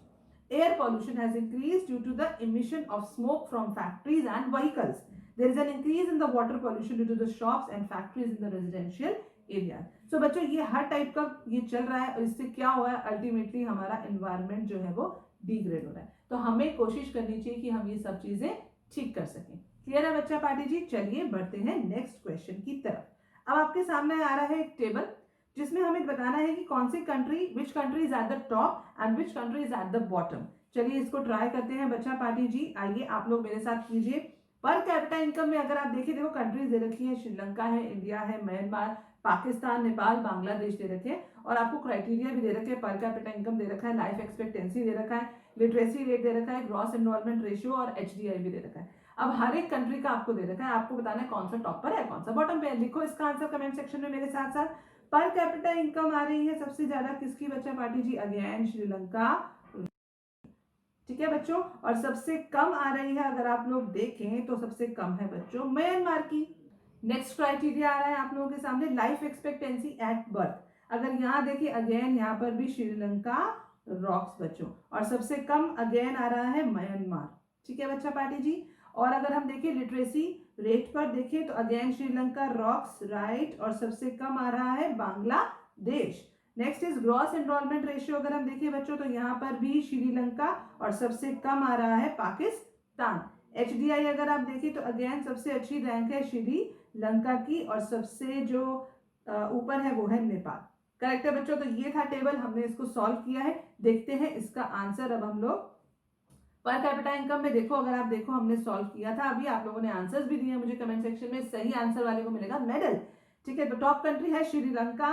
Air pollution has increased due to the emission of smoke from factories and vehicles. There is an increase in the water pollution due to the shops and factories in the residential area. So बच्चों ये हर type का ये चल रहा है, और इससे क्या हुआ है, अल्टीमेटली हमारा एनवायरनमेंट जो है वो डिग्रेड हो रहा है. तो हमें कोशिश करनी चाहिए कि हम ये सब चीजें ठीक कर सकें. क्लियर है बच्चा पार्टी जी? चलिए बढ़ते हैं नेक्स्ट क्वेश्चन की तरफ. अब आपके सामने आ रहा है एक टेबल, जिसमें हमें बताना है कि कौन सी country, which country is at the top and which country is at the bottom. चलिए इसको ट्राई करते हैं बच्चा पार्टी जी. आइए आप लोग मेरे साथ कीजिए. पर कैपिटा इनकम में अगर आप देखिए, देखो कंट्रीज दे रखी है, श्रीलंका है, इंडिया है, म्यांमार, पाकिस्तान, नेपाल, बांग्लादेश दे रखे हैं, और आपको क्राइटेरिया भी दे रखे हैं. पर कैपिटा इनकम दे रखा है, लाइफ एक्सपेक्टेंसी दे रखा है, लिटरेसी रेट दे रखा है, ग्रॉस एनरोलमेंट रेशियो और HDI भी दे रखा है. अब हर एक कंट्री का आपको दे रखा है, आपको बताना है कौन सा टॉप पर है, कौन सा बॉटम पे है. लिखो इसका आंसर कमेंट सेक्शन में मेरे साथ साथ. पर कैपिटा इनकम आ रही है सबसे ज्यादा किसकी बच्चा पार्टी जी? अगेन श्रीलंका. ठीक है बच्चों, और सबसे कम आ रही है, अगर आप लोग देखें तो सबसे कम है बच्चों म्यांमार की. नेक्स्ट क्राइटेरिया आ रहा है आप लोगों के सामने, लाइफ एक्सपेक्टेंसी एट बर्थ. अगर यहाँ देखिए अगेन यहाँ पर भी श्रीलंका रॉक्स बच्चों, और सबसे कम अगेन आ रहा है म्यांमार. ठीक है बच्चा पार्टी जी. और अगर हम देखें लिटरेसी रेट पर देखें तो अगेन श्रीलंका रॉक्स, राइट, और सबसे कम आ रहा है Bangladesh. Next is gross enrollment ratio. अगर हम देखिए बच्चों तो यहाँ पर भी श्रीलंका, और सबसे कम आ रहा है पाकिस्तान. HDI अगर आप देखिए तो अगेन सबसे अच्छी रैंक है श्रीलंका की, और सबसे जो ऊपर है वो है नेपाल. करेक्ट है बच्चों? तो ये था टेबल, हमने इसको सॉल्व किया है. देखते हैं इसका आंसर. अब हम लोग पर कैपिटा इनकम में देखो, अगर आप देखो हमने सॉल्व किया था, अभी आप लोगों ने आंसर्स भी दिए मुझे कमेंट सेक्शन में. सही आंसर वाले को मिलेगा मेडल. ठीक है, तो टॉप कंट्री है श्रीलंका,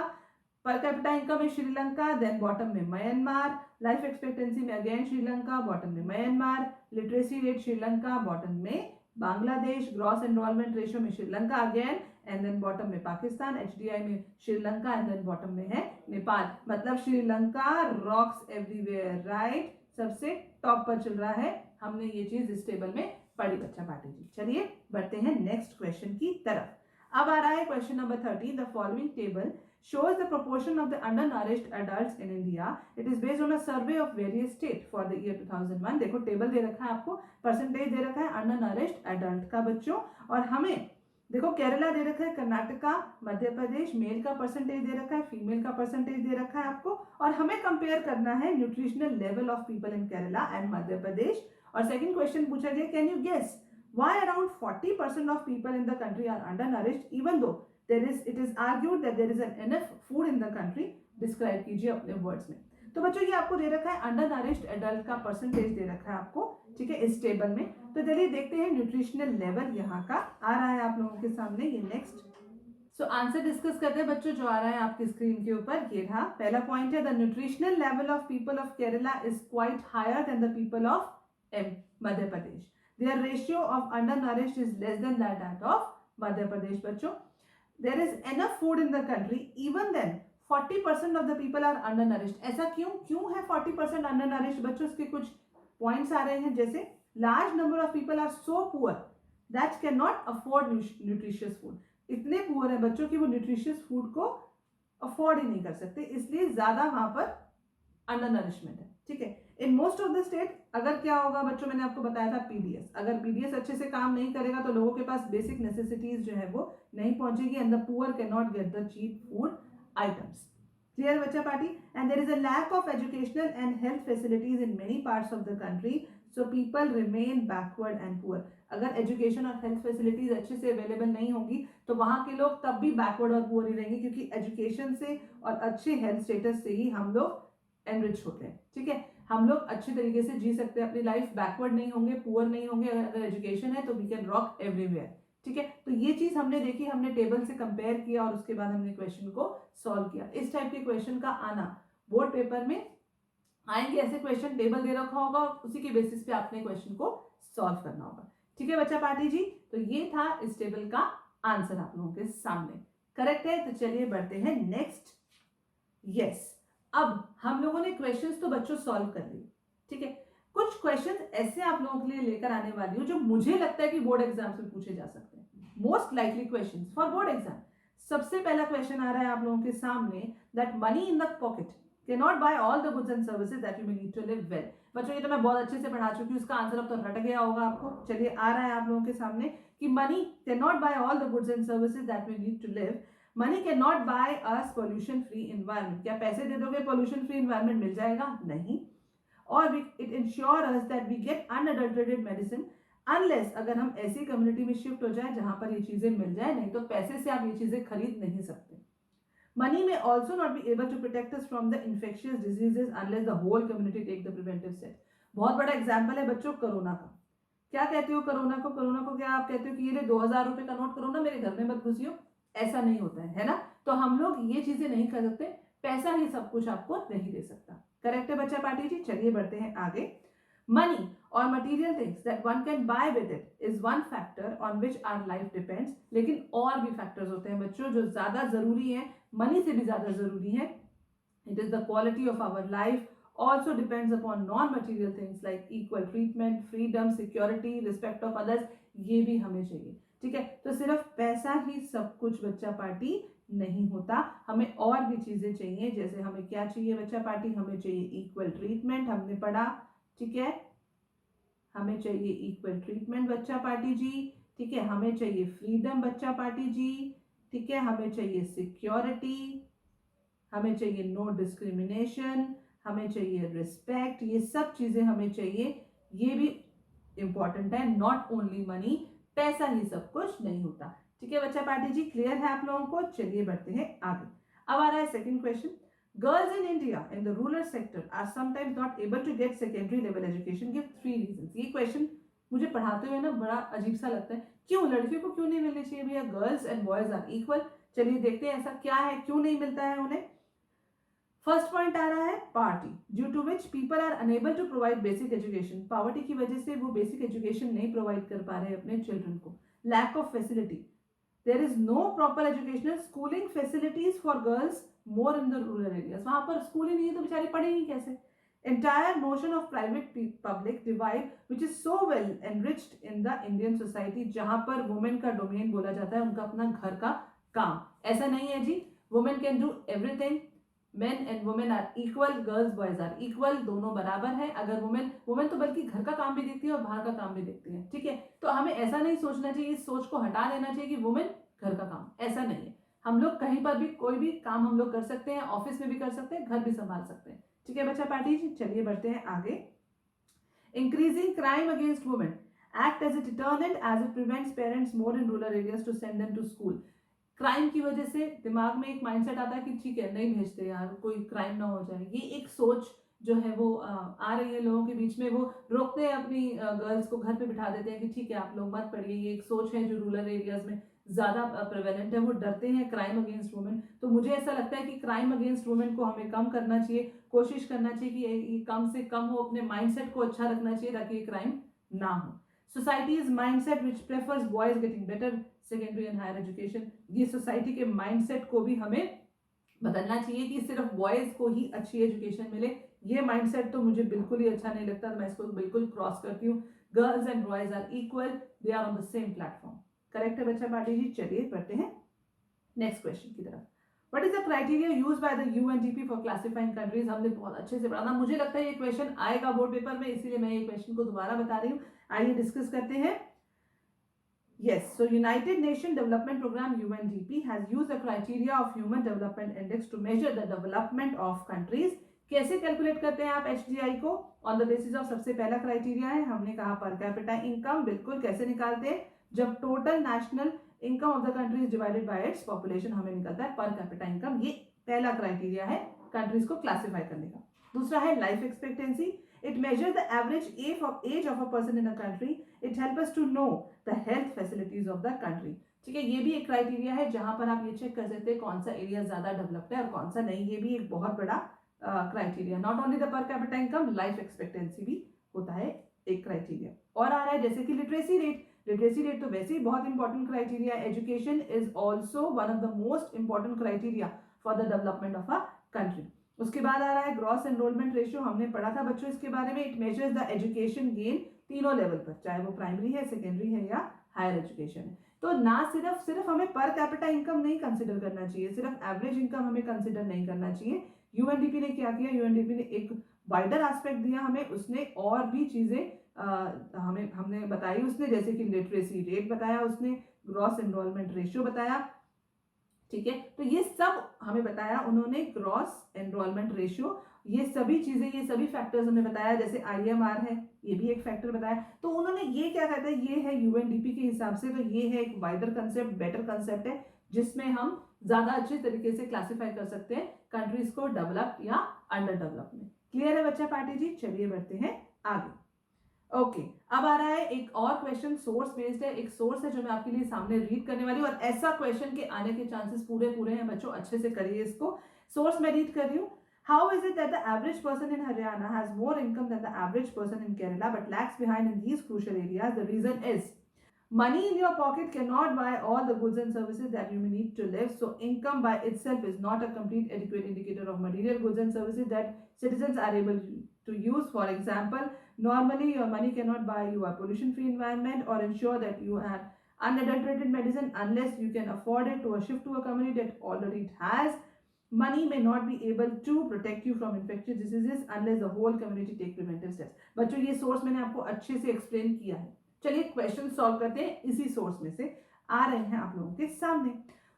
पर कैपिटा इनकम में श्रीलंका, देन बॉटम में म्यांमार, लाइफ एक्सपेक्टेंसी में अगेन श्रीलंका, बॉटम में Myanmar, literacy rate Sri Lanka, bottom में बांग्लादेश, ग्रॉस एनरोलमेंट रेशियो में Sri Lanka again, and then bottom में पाकिस्तान, HDI में श्रीलंका, एंड देन बॉटम में है नेपाल. मतलब श्रीलंका रॉक्स एवरीवेयर. राइट? सबसे टॉप पर चल रहा है. हमने ये चीज इस टेबल में पढ़ी बच्चा पार्टी जी. चलिए बढ़ते हैं नेक्स्ट क्वेश्चन की तरफ. अब आ रहा है question number 30. The following table shows the proportion of the undernourished adults in India. It is based on a survey of various states for the year 2001. देखो टेबल दे रखा है आपको, परसेंटेज दे रखा है अंडरनरिश्ड एडल्ट का बच्चों, और हमें देखो केरला दे रखा है, कर्नाटका, मध्य प्रदेश, मेल का परसेंटेज दे रखा है, फीमेल का परसेंटेज दे रखा है आपको, और हमें कंपेयर करना है nutritional level of people in Kerala and Madhya Pradesh. और सेकंड क्वेश्चन पूछा गया, can you guess why around 40% of people in the country are undernourished even though it is argued that there is an enough food in the country. Describe कीजिए अपने words में. तो बच्चों ये आपको दे रखा है अंडर नरिश्ड एडल्ट का परसेंटेज दे रखा है आपको, ठीक है, इस टेबल में। तो चलिए देखते हैं न्यूट्रिशनल लेवल यहाँ का आ रहा है आप लोगों के सामने, ये नेक्स्ट। सो आंसर डिस्कस करते हैं बच्चों, जो आ रहा है आपकी स्क्रीन के ऊपर, ये रहा। पहला पॉइंट है, the nutritional level of people of Kerala is quite higher than the people of Madhya Pradesh. Their ratio of undernourished is less than that of Madhya Pradesh बच्चों। There is enough food in the country, even then 40% of the people are undernourished। ऐसा क्यों है 40% undernourished बच्चों? इसके कुछ points आ रहे हैं, जैसे large number of people are so poor that cannot afford nutritious food। इतने पुअर है बच्चों कि वो न्यूट्रिशियस फूड को अफोर्ड ही नहीं कर सकते, इसलिए ज्यादा वहां पर अंडर नरिशमेंट है, ठीक है। In most of the state अगर क्या होगा बच्चों, मैंने आपको बताया था पीडीएस, अगर पीडीएस अच्छे से काम नहीं करेगा तो लोगों के पास बेसिक नेसेसिटीज जो है वो नहीं पहुंचेगी, and the poor can not get the cheap food items. Clear बच्चा party? And there is a lack of educational and health facilities in many parts of the country, so people remain backward and poor. अगर education और health facilities अच्छे से available नहीं होंगी तो वहां के लोग तब भी बैकवर्ड और पुअर ही रहेंगे, क्योंकि एजुकेशन से और अच्छे हेल्थ स्टेटस से ही हम लोग एनरिच होते हैं, ठीक है। हम लोग अच्छे तरीके से जी सकते हैं अपनी लाइफ, बैकवर्ड नहीं होंगे, पुअर नहीं होंगे। अगर एजुकेशन है तो वी कैन रॉक एवरीवेयर, ठीक है। तो ये चीज हमने देखी, हमने टेबल से कंपेयर किया और उसके बाद हमने क्वेश्चन को सॉल्व किया। इस टाइप के क्वेश्चन का आना बोर्ड पेपर में आएंगे, ऐसे क्वेश्चन टेबल दे रखा होगा, उसी के बेसिस पे आपने क्वेश्चन को सॉल्व करना होगा, ठीक है बच्चा पार्टी जी। तो ये था इस टेबल का आंसर आप लोगों के सामने, करेक्ट है। तो चलिए बढ़ते हैं नेक्स्ट। यस, अब हम लोगों ने क्वेश्चंस तो बच्चों सॉल्व कर लिए, ठीक है। कुछ क्वेश्चंस ऐसे आप लोगों के लिए लेकर आने वाली हूं जो मुझे लगता है कि बोर्ड एग्जाम में पूछे जा सकते हैं, most likely questions for board exam. सबसे पहला क्वेश्चन आ रहा है आप लोगों के सामने, that money in the pocket cannot buy all the goods and services that you may need to live well. बच्चों ये तो मैं बहुत अच्छे से पढ़ा चुकी हूँ, इसका आंसर अब तो रट गया होगा आपको। चलिए आ रहा है आप लोगों के सामने कि money cannot buy all the goods and services that we need to live. Money can not buy us pollution free environment. क्या पैसे दे दोगे पोल्यूशन फ्री इन्वायरमेंट मिल जाएगा? नहीं। और it ensure us that we get unadulterated medicine unless, अगर हम ऐसी community में शिफ्ट हो जाए जहां पर ये चीजें मिल जाए, नहीं तो पैसे से आप ये चीजें खरीद नहीं सकते। Money may also not be able to protect us from the infectious diseases unless the whole community take the preventive step. बहुत बड़ा एग्जाम्पल है बच्चों कोरोना का। क्या कहते हो कोरोना को क्या आप कहते हो कि ये 2000 रुपए का नोट करो ना, मेरे घर में मत घुसियो? ऐसा नहीं होता है ना। तो हम लोग ये चीजें नहीं कर सकते, पैसा ही सब कुछ आपको नहीं दे सकता, करेक्ट है बच्चा पार्टी जी। चलिए बढ़ते हैं आगे। मनी और material things that one can buy with it is one factor on which our life depends. लेकिन और भी फैक्टर्स होते हैं बच्चों जो ज्यादा जरूरी है, मनी से भी ज्यादा जरूरी है। It is the quality of our life also depends upon non-material things like equal treatment, freedom, security, respect of others। ये भी हमें चाहिए, ठीक है। तो सिर्फ पैसा ही सब कुछ बच्चा पार्टी नहीं होता, हमें और भी चीजें चाहिए। जैसे हमें क्या चाहिए बच्चा पार्टी? हमें चाहिए इक्वल ट्रीटमेंट, हमने पढ़ा, ठीक है। हमें चाहिए इक्वल ट्रीटमेंट बच्चा पार्टी जी, ठीक है। हमें चाहिए फ्रीडम बच्चा पार्टी जी, ठीक है। हमें चाहिए सिक्योरिटी, हमें चाहिए नो डिस्क्रिमिनेशन, हमें चाहिए रिस्पेक्ट। ये सब चीजें हमें चाहिए, ये भी इंपॉर्टेंट है। नॉट ओनली मनी, पैसा ही सब कुछ नहीं होता, ठीक है बच्चा पार्टी जी। क्लियर है आप लोगों को? चलिए बढ़ते हैं आगे। अब आ रहा है second question. Girls in India in the rural sector are sometimes not able to get secondary level education, give 3 reasons. ये क्वेश्चन मुझे पढ़ाते हुए ना बड़ा अजीब सा लगता है, क्यों लड़कियों को क्यों नहीं मिलने चाहिए भैया? Girls and boys are equal. चलिए देखते हैं ऐसा क्या है, क्यों नहीं मिलता है उन्हें। फर्स्ट पॉइंट आ रहा है poverty, due to which people are unable to provide basic education. Poverty की वजह से वो बेसिक एजुकेशन नहीं प्रोवाइड कर पा रहे अपने चिल्ड्रन को। Lack of facility, there is no proper educational schooling facilities for girls more in the rural areas. वहां पर स्कूल ही नहीं है तो बेचारे पढ़ेंगी कैसे? Entire notion of private public divide which is so well enriched in the Indian society, जहां पर women का डोमेन बोला जाता है उनका अपना घर का काम। ऐसा नहीं है जी, women can do everything, men and women are equal, girls boys are equal, दोनों बराबर है। अगर वुमेन तो बल्कि घर का काम भी देखती है और बाहर का काम भी देखती है, ठीक है। तो हमें ऐसा नहीं सोचना चाहिए, इस सोच को हटा देना चाहिए कि वुमेन घर का काम, ऐसा नहीं है। हम लोग कहीं पर भी कोई भी काम हम लोग कर सकते हैं, ऑफिस में भी कर सकते हैं, घर भी संभाल सकते हैं, ठीक है बच्चा पार्टी जी। चलिए बढ़ते हैं आगे। Increasing crime against women act as a determinant as it prevents parents more in rural areas to send them to school. Crime की वजह से दिमाग में एक माइंडसेट आता है कि ठीक है नहीं भेजते यार, कोई क्राइम ना हो जाए, ये एक सोच जो है वो आ रही है लोगों के बीच में। वो रोकते हैं अपनी गर्ल्स को, घर पे बिठा देते हैं कि ठीक है आप लोग मत पढ़िए। ये एक सोच है जो रूरल एरियाज में ज्यादा प्रेवेलेंट है, वो डरते हैं क्राइम अगेंस्ट वुमेन। तो मुझे ऐसा लगता है कि क्राइम अगेंस्ट वुमेन को हमें कम करना चाहिए, कोशिश करना चाहिए कि ये कम से कम हो, अपने माइंडसेट को अच्छा रखना चाहिए ताकि ये क्राइम ना हो। Society's mindset which prefers boys getting better secondary and higher education, ये सोसाइटी के माइंडसेट को भी हमें बदलना चाहिए कि सिर्फ बॉयज को ही अच्छी एजुकेशन मिले। ये माइंडसेट तो मुझे बिल्कुल ही अच्छा नहीं लगता, मैं इसको बिल्कुल क्रॉस करती हूँ। Girls and boys are equal, they are on the same platform. Correct है बच्चा पार्टी जी। चलिए पढ़ते हैं नेक्स्ट क्वेश्चन की तरफ। What is the criteria used by the UNDP for classifying countries? हमने बहुत अच्छे से पढ़ा था, मुझे लगता है ये क्वेश्चन आएगा बोर्ड पेपर में, इसीलिए मैं ये क्वेश्चन को दोबारा बता रही हूँ। आइए डिस्कस करते हैं। Yes, so United Nations Development Program UNDP has used the criteria of Human Development Index to measure the development of countries. कैसे कैलकुलेट करते हैं आप HDI को? ऑन द बेसिस ऑफ, सबसे पहला क्राइटेरिया है, हमने कहा पर कैपिटा इनकम। बिल्कुल, कैसे निकालते हैं? जब total national income of the country is divided by its population, हमें निकलता है पर कैपिटा इनकम। ये पहला क्राइटेरिया है कंट्रीज को क्लासिफाई करने का। दूसरा है life expectancy. It measure the average age of a person in a country. It help us to know the health facilities of the country. ठीक है, ये भी एक क्राइटेरिया है जहां पर आप ये चेक कर सकते हैं कौन सा एरिया ज्यादा डेवलप्ड है और कौन सा नहीं। ये भी एक बहुत बड़ा criteria. Not only the per capita income, life expectancy भी होता है एक क्राइटेरिया। और आ रहा है जैसे कि लिटरेसी रेट। लिटरेसी रेट तो वैसे ही बहुत important criteria. Education is also one of the most important criteria for the development of a country. उसके बाद आ रहा है ग्रॉस एनरोलमेंट रेशियो। हमने पढ़ा था बच्चों इसके बारे में। It measures the education gain तीनों लेवल पर, चाहे वो प्राइमरी है, सेकेंडरी है या हायर एजुकेशन है। तो ना सिर्फ हमें पर कैपिटा इनकम नहीं कंसिडर करना चाहिए, सिर्फ एवरेज इनकम हमें कंसिडर नहीं करना चाहिए। यूएनडीपी ने क्या किया? यूएनडीपी ने एक वाइडर एस्पेक्ट दिया हमें, उसने और भी चीजें हमने बताई उसने, जैसे कि लिटरेसी रेट बताया उसने, ग्रॉस एनरोलमेंट रेशियो बताया। ठीक है, तो ये सब हमें बताया उन्होंने, ग्रॉस एनरोलमेंट रेशियो, ये सभी चीजें, ये सभी फैक्टर्स हमें बताया। जैसे आईएमआर है, ये भी एक फैक्टर बताया। तो उन्होंने ये क्या कहता है, ये है यूएनडीपी के हिसाब से, तो ये है एक वाइडर कंसेप्ट, बेटर कंसेप्ट है, जिसमें हम ज्यादा अच्छे तरीके से क्लासिफाई कर सकते हैं कंट्रीज को डेवलप्ड या अंडर डेवलप्ड में। क्लियर है बच्चा पार्टी जी? चलिए बढ़ते हैं आगे। ओके, अब आ रहा है एक और क्वेश्चन, सोर्स बेस्ड है। एक सोर्स है जो मैं आपके लिए सामने रीड करने वाली हूँ, और ऐसा क्वेश्चन के आने के चांसेस पूरे हैं बच्चों, अच्छे से करिए इसको। सोर्स मैं रीड कर रही हूँ। How is it that the average person in Haryana has more income than the average person in Kerala but lags behind in these crucial areas? The reason is money in your pocket cannot buy all the goods and services that you may need to live. So income by itself is not a complete adequate indicator of material goods and services that citizens are able to use. For example, normally your money cannot buy you a pollution-free environment or ensure that you have unadulterated medicine unless you can afford it to a shift to a community that already it has. Money may not be able to protect you from infectious diseases unless the whole community take preventive steps. बच्चों ये source मैंने आपको अच्छे से explain किया है। चलिए question solve करते हैं, इसी सोर्स में से आ रहे हैं आप लोगों के सामने।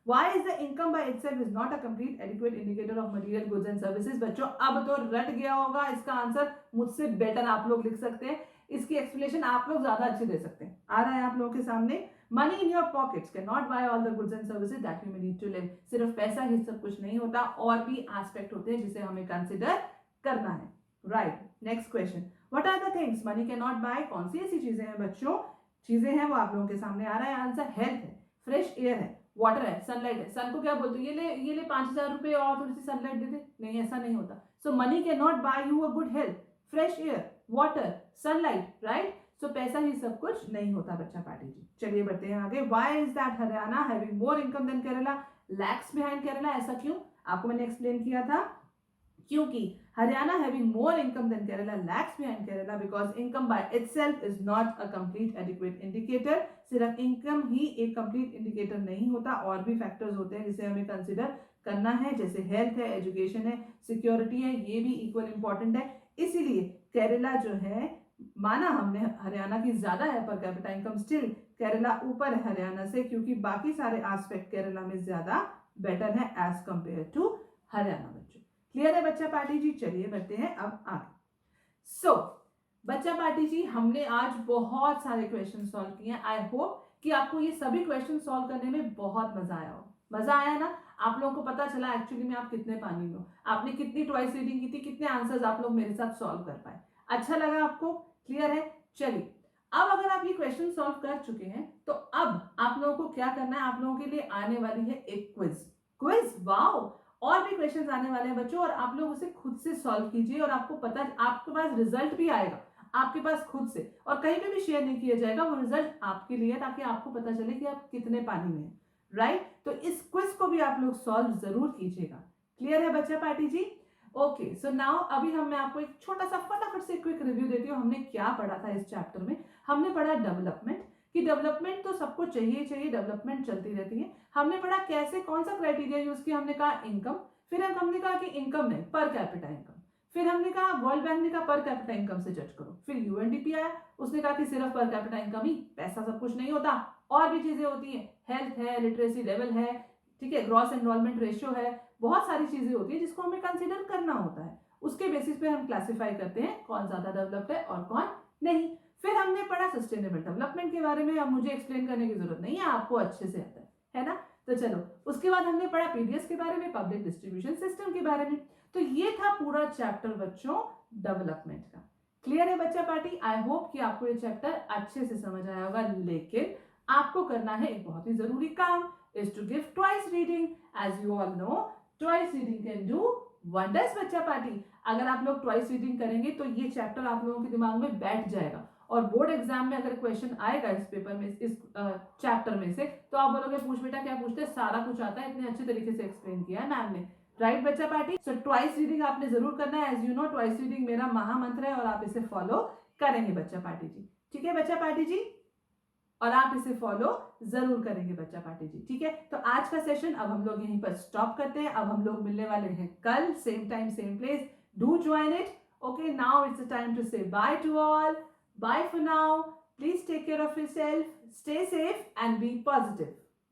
Why is the income by itself is not a complete adequate indicator of material goods and services? बच्चों अब तो रट गया होगा, इसका आंसर मुझसे बेटर आप लोग लिख सकते हैं, इसकी एक्सप्लेनेशन आप लोग ज्यादा अच्छी दे सकते हैं। आ रहा है आप लोगों के सामने, money in your pockets can not buy all the goods and services that you may need to live. सिर्फ पैसा ही सब कुछ नहीं होता, और भी एस्पेक्ट होते हैं जिसे हमें कंसिडर करना है। Right, next question, what are the things money can not buy? कौन सी ऐसी चीजें हैं बच्चों? चीजें हैं वो आप लोगों के सामने आ रहा है आंसर। हेल्थ है, फ्रेश एयर है, वाटर है, सनलाइट है। सन को क्या बोलते हैं? ये ले 5,000 रुपए और थोड़ी सी सनलाइट दे दे। नहीं, ऐसा नहीं होता। So money can not buy you a good health, fresh air, water, sunlight, right? So पैसा ही सब कुछ नहीं होता बच्चा पार्टी जी। चलिए बढ़ते हैं आगे। Why is that Haryana having more income than Kerala lags behind Kerala? ऐसा क्यों? आपको मैंने एक्सप्लेन किया था, क्योंकि Haryana having more income than Kerala lags behind Kerala because income by itself is not a complete adequate indicator. सिर्फ इनकम ही एक कंप्लीट इंडिकेटर नहीं होता, और भी फैक्टर्स होते हैं जिसे हमें कंसिडर करना है, जैसे हेल्थ है, एजुकेशन है, सिक्योरिटी है, ये भी इक्वल इंपॉर्टेंट है। इसीलिए केरला जो है, माना हमने हरियाणा की ज्यादा है पर कैपिटा इनकम, स्टिल केरला ऊपर है हरियाणा से, क्योंकि बाकी सारे एस्पेक्ट केरला में ज्यादा बेटर है एज कंपेयर टू हरियाणा। बच्चों क्लियर है बच्चा पार्टी जी? चलिए बढ़ते हैं अब आगे। सो बच्चा पार्टी जी, हमने आज बहुत सारे क्वेश्चन सॉल्व किए हैं। आई होप कि आपको ये सभी क्वेश्चन सॉल्व करने में बहुत मजा आया हो। मजा आया ना? आप लोगों को पता चला एक्चुअली में आप कितने पानी में हो, आपने कितनी ट्वाइस रीडिंग की थी, कितने आंसर्स आप लोग मेरे साथ सॉल्व कर पाए। अच्छा लगा आपको? क्लियर है? चलिए, अब अगर आप ये क्वेश्चन सॉल्व कर चुके हैं तो अब आप लोगों को क्या करना है, आप लोगों के लिए आने वाली है एक क्विज। Quiz, wow! और भी क्वेश्चंस आने वाले हैं बच्चों, और आप लोग उसे खुद से सॉल्व कीजिए, और आपको पता, आपके पास रिजल्ट भी आएगा आपके पास खुद से, और कहीं पे भी शेयर नहीं किया जाएगा, वो रिजल्ट आपके लिए, ताकि आपको पता चले कि आप कितने पानी में हैं, राइट? तो इस क्विज को भी आप लोग सॉल्व जरूर कीजिएगा। क्लियर है बच्चा पार्टी जी? ओके, सो नाउ अभी मैं आपको एक छोटा सा फटाफट से क्विक रिव्यू देती हूँ, हमने क्या पढ़ा था इस चैप्टर में। हमने पढ़ा डेवलपमेंट, कि डेवलपमेंट तो सबको चाहिए चाहिए, डेवलपमेंट चलती रहती है। हमने पढ़ा कैसे, कौन सा क्राइटेरिया यूज किया, हमने कहा इनकम, फिर हमने कहा कि इनकम नहीं, पर कैपिटा इनकम, फिर हमने कहा वर्ल्ड बैंक ने कहा पर कैपिटा इनकम से जज करो, फिर यूएनडीपी आया, उसने कहा कि सिर्फ पर कैपिटा इनकम ही, पैसा सब कुछ नहीं होता, और भी चीजें होती हैं, हेल्थ है, लिटरेसी लेवल है, ठीक है, ग्रॉस एनरोलमेंट रेशियो है, बहुत सारी चीजें होती है जिसको हमें कंसिडर करना होता है। उसके बेसिस पे हम क्लासिफाई करते हैं कौन ज्यादा डेवलप्ड है और कौन नहीं। फिर हमने पढ़ा सस्टेनेबल डेवलपमेंट के बारे में, अब मुझे एक्सप्लेन करने की जरूरत नहीं है, आपको अच्छे से आता है ना? तो चलो, उसके बाद हमने पढ़ा पीडीएस के बारे में, पब्लिक डिस्ट्रीब्यूशन सिस्टम के बारे में। तो ये था पूरा चैप्टर बच्चों डेवलपमेंट का। क्लियर है बच्चा पार्टी? आई होप कि आपको ये चैप्टर अच्छे से समझ आया होगा, लेकिन आपको करना है एक बहुत ही जरूरी काम, is to give twice reading. As you all know, twice reading can do wonders बच्चा पार्टी। अगर आप लोग ट्वाइस रीडिंग करेंगे तो ये चैप्टर आप लोगों के दिमाग में बैठ जाएगा, और बोर्ड एग्जाम में अगर क्वेश्चन आएगा इस पेपर में, इस चैप्टर में से, तो आप बोलोगे पूछ बेटा क्या पूछते, सारा कुछ आता है, इतने अच्छे तरीके से एक्सप्लेन किया है मैम ने, राइट बच्चा पार्टी? सो ट्वाइस रीडिंग आपने जरूर करना है। As you know, twice reading मेरा महामंत्र है, और आप इसे फॉलो करेंगे बच्चा पार्टी जी, ठीक है बच्चा पार्टी जी? और आप इसे फॉलो जरूर करेंगे बच्चा पार्टी जी, ठीक है? तो आज का सेशन अब हम लोग यहीं पर स्टॉप करते हैं। अब हम लोग मिलने वाले हैं कल, same time same place, do join it. Okay, now it's time to say bye to all, bye for now, please take care of yourself, stay safe and be positive.